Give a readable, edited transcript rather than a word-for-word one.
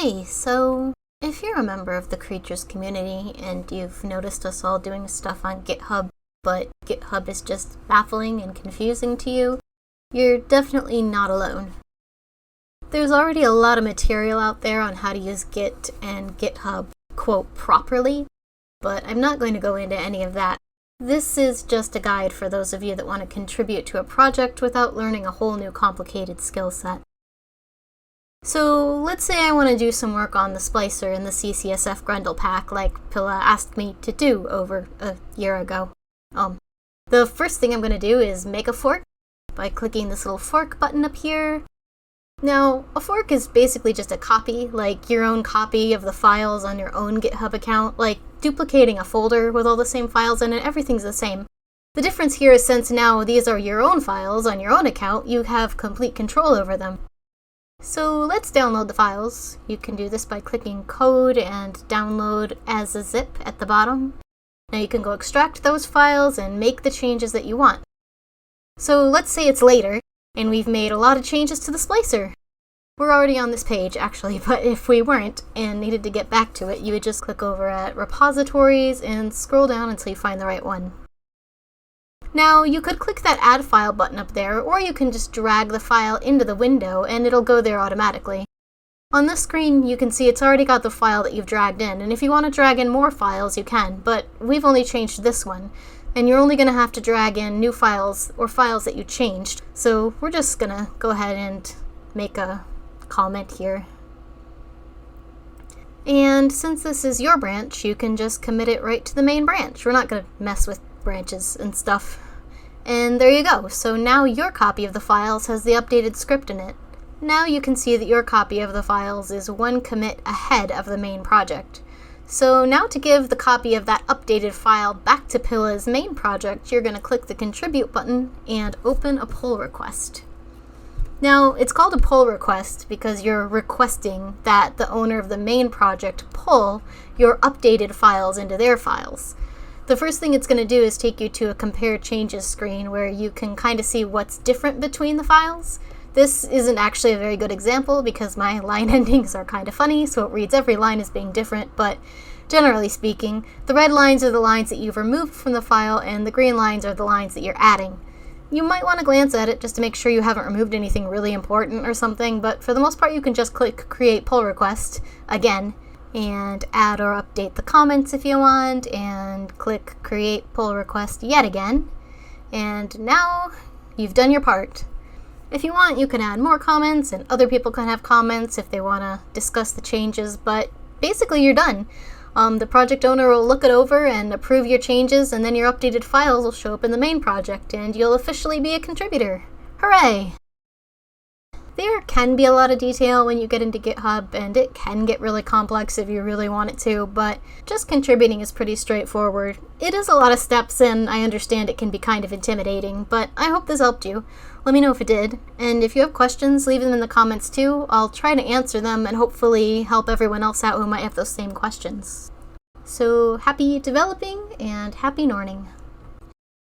Hey, so if you're a member of the Creatures community and you've noticed us all doing stuff on GitHub, but GitHub is just baffling and confusing to you, you're definitely not alone. There's already a lot of material out there on how to use Git and GitHub, quote, properly, but I'm not going to go into any of that. This is just a guide for those of you that want to contribute to a project without learning a whole new complicated skill set. So let's say I want to do some work on the splicer in the CCSF Grendel pack like Pilla asked me to do over a year ago. The first thing I'm going to do is make a fork by clicking this little fork button up here. Now, a fork is basically just a copy, like your own copy of the files on your own GitHub account, like duplicating a folder with all the same files in it. Everything's the same. The difference here is since now these are your own files on your own account, you have complete control over them. So let's download the files. You can do this by clicking code and download as a zip at the bottom. Now you can go extract those files and make the changes that you want. So let's say it's later and we've made a lot of changes to the splicer. We're already on this page actually, but if we weren't and needed to get back to it, you would just click over at repositories and scroll down until you find the right one. Now, you could click that Add File button up there, or you can just drag the file into the window and it'll go there automatically. On this screen, you can see it's already got the file that you've dragged in, and if you want to drag in more files, you can, but we've only changed this one, and you're only going to have to drag in new files or files that you changed. So we're just going to go ahead and make a comment here. And since this is your branch, you can just commit it right to the main branch. We're not going to mess with branches and stuff. And there you go. So now your copy of the files has the updated script in it. Now you can see that your copy of the files is one commit ahead of the main project. So now to give the copy of that updated file back to Pilla's main project, you're going to click the contribute button and open a pull request. Now, it's called a pull request because you're requesting that the owner of the main project pull your updated files into their files. The first thing it's going to do is take you to a compare changes screen where you can kind of see what's different between the files. This isn't actually a very good example because my line endings are kind of funny, so it reads every line as being different, but generally speaking, the red lines are the lines that you've removed from the file and the green lines are the lines that you're adding. You might want to glance at it just to make sure you haven't removed anything really important or something, but for the most part you can just click create pull request again and add or update the comments if you want, and click create pull request yet again, and now you've done your part. If you want, you can add more comments and other people can have comments if they want to discuss the changes, but basically you're done. The project owner will look it over and approve your changes, and then your updated files will show up in the main project and you'll officially be a contributor. Hooray! There can be a lot of detail when you get into GitHub, and it can get really complex if you really want it to, but just contributing is pretty straightforward. It is a lot of steps, and I understand it can be kind of intimidating, but I hope this helped you. Let me know if it did, and if you have questions, leave them in the comments too. I'll try to answer them and hopefully help everyone else out who might have those same questions. So happy developing and happy Norning.